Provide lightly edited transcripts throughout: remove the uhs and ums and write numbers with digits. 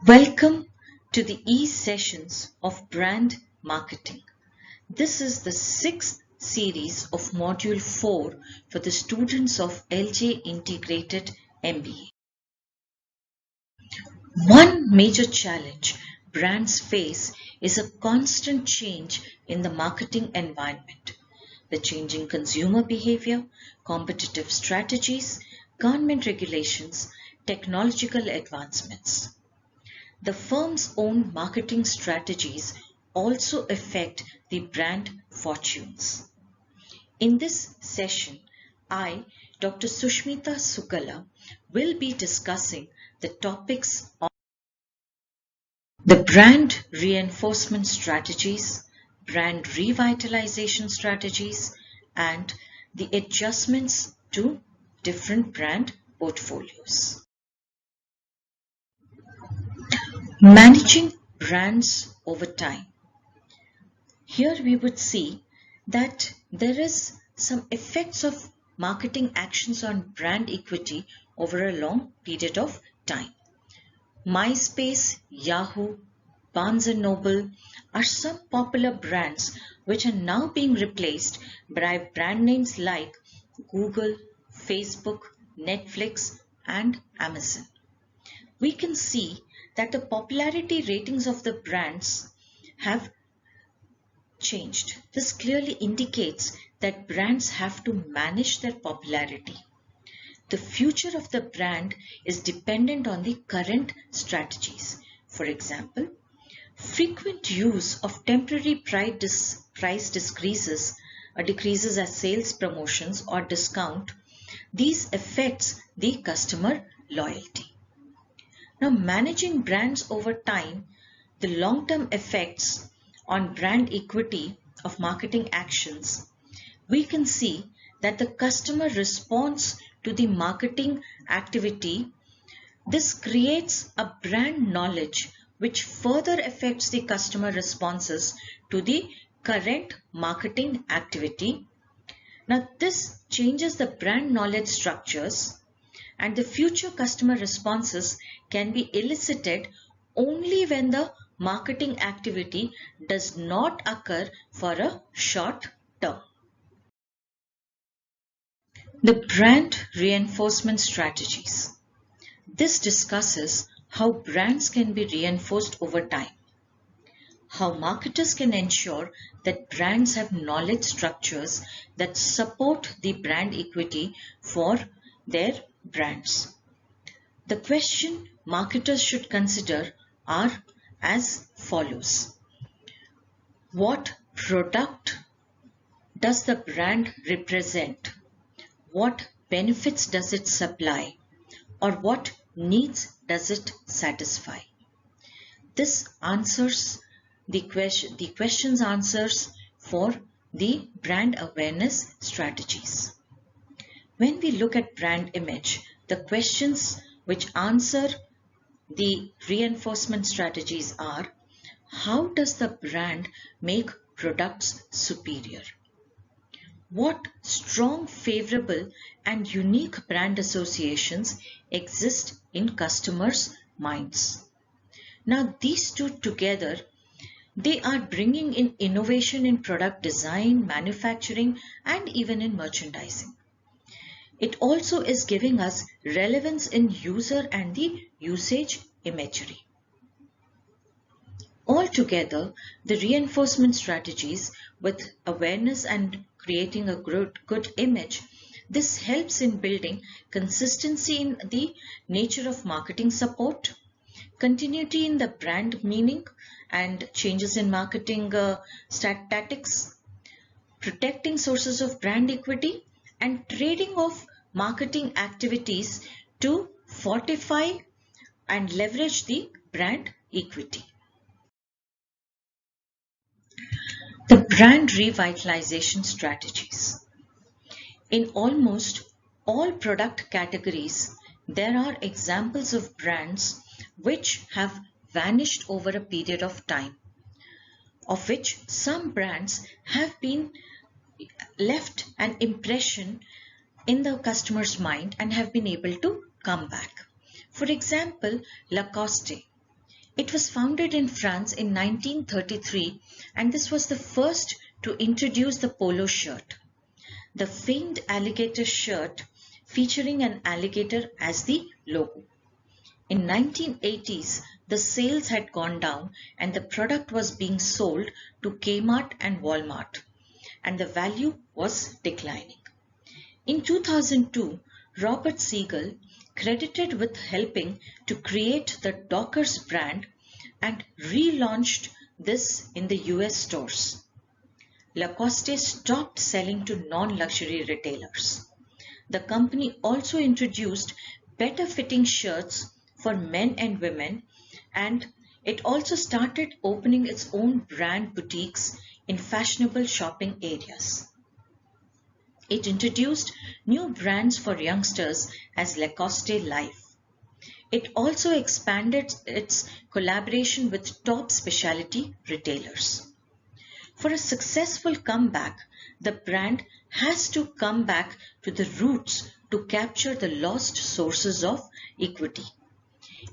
Welcome to the E-Sessions of Brand Marketing. This is the 6th series of Module 4 for the students of LJ Integrated MBA. One major challenge brands face is a constant change in the marketing environment. The changing consumer behavior, competitive strategies, government regulations, technological advancements. The firm's own marketing strategies also affect the brand fortunes. In this session, I, Dr. Susmita Suggala, will be discussing the topics on the brand reinforcement strategies, brand revitalization strategies, and the adjustments to different brand portfolios. Managing brands over time. Here we would see that there is some effects of marketing actions on brand equity over a long period of time. MySpace, Yahoo, Barnes & Noble are some popular brands which are now being replaced by brand names like Google, Facebook, Netflix, and Amazon. We can see that the popularity ratings of the brands have changed. This clearly indicates that brands have to manage their popularity. The future of the brand is dependent on the current strategies. For example, frequent use of temporary price decreases as sales promotions or discount. These affects the customer loyalty. Now, managing brands over time, the long-term effects on brand equity of marketing actions, we can see that the customer response to the marketing activity, this creates a brand knowledge which further affects the customer responses to the current marketing activity. Now, this changes the brand knowledge structures, and the future customer responses can be elicited only when the marketing activity does not occur for a short term. The brand reinforcement strategies. This discusses how brands can be reinforced over time, how marketers can ensure that brands have knowledge structures that support the brand equity for their brands. The question marketers should consider are as follows. What product does the brand represent? What benefits does it supply? Or what needs does it satisfy? This answers the question's answers for the brand awareness strategies. When we look at brand image, the questions which answer the reinforcement strategies are: how does the brand make products superior? What strong, favorable, and unique brand associations exist in customers' minds? Now, these two together, they are bringing in innovation in product design, manufacturing, and even in merchandising. It also is giving us relevance in user and the usage imagery. Altogether, the reinforcement strategies with awareness and creating a good image, this helps in building consistency in the nature of marketing support, continuity in the brand meaning and changes in marketing tactics, protecting sources of brand equity, and trading of marketing activities to fortify and leverage the brand equity. The brand revitalization strategies. In almost all product categories, there are examples of brands which have vanished over a period of time, of which some brands have been left an impression in the customer's mind and have been able to come back. For example, Lacoste. It was founded in France in 1933, and this was the first to introduce the polo shirt, the famed alligator shirt featuring an alligator as the logo. In 1980s, the sales had gone down and the product was being sold to Kmart and Walmart, and the value was declining. In 2002, Robert Siegel, credited with helping to create the Dockers brand, and relaunched this in the US stores. Lacoste stopped selling to non-luxury retailers. The company also introduced better fitting shirts for men and women, and it also started opening its own brand boutiques in fashionable shopping areas. It introduced new brands for youngsters as Lacoste Life. It also expanded its collaboration with top specialty retailers. For a successful comeback, the brand has to come back to the roots to capture the lost sources of equity.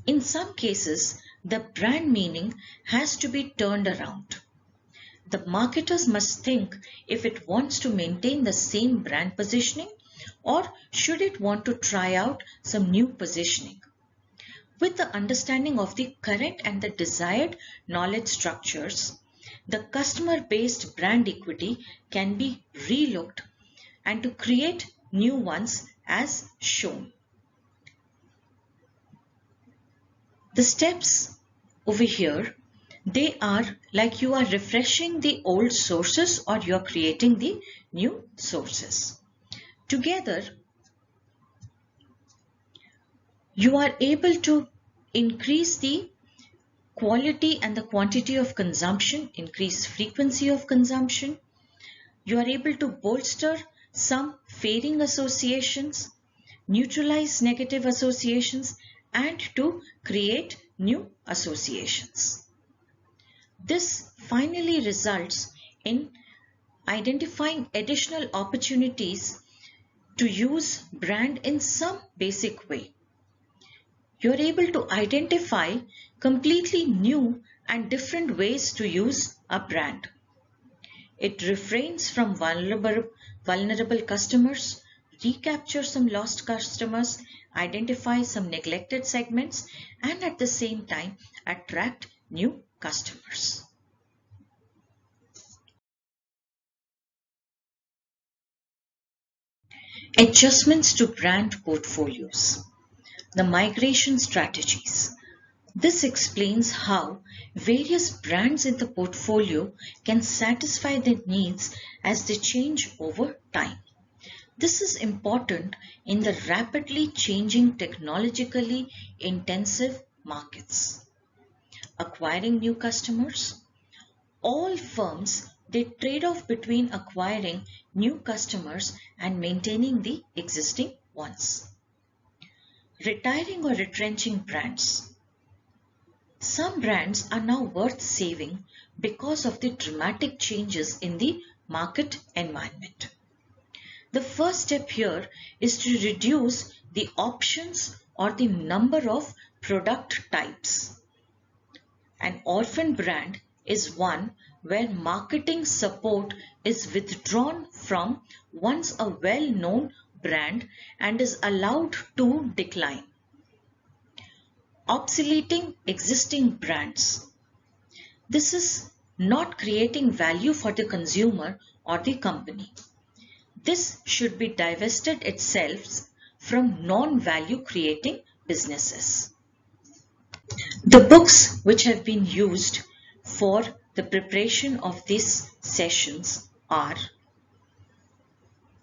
In some cases, the brand meaning has to be turned around. The marketers must think if it wants to maintain the same brand positioning, or should it want to try out some new positioning. With the understanding of the current and the desired knowledge structures, the customer-based brand equity can be relooked and to create new ones as shown. The steps over here, they are like you are refreshing the old sources or you are creating the new sources. Together, you are able to increase the quality and the quantity of consumption, increase frequency of consumption. You are able to bolster some fading associations, neutralize negative associations, and to create new associations. This finally results in identifying additional opportunities to use brand in some basic way. You are able to identify completely new and different ways to use a brand. It refrains from vulnerable customers, recapture some lost customers, identify some neglected segments, and at the same time attract new customers. Adjustments to brand portfolios. The migration strategies. This explains how various brands in the portfolio can satisfy their needs as they change over time. This is important in the rapidly changing technologically intensive markets. Acquiring new customers. All firms, they trade off between acquiring new customers and maintaining the existing ones. Retiring or retrenching brands. Some brands are now worth saving because of the dramatic changes in the market environment. The first step here is to reduce the options or the number of product types. An orphan brand is one where marketing support is withdrawn from once a well-known brand and is allowed to decline. Obsoleting existing brands. This is not creating value for the consumer or the company. This should be divested itself from non-value creating businesses. The books which have been used for the preparation of these sessions are.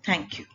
Thank you.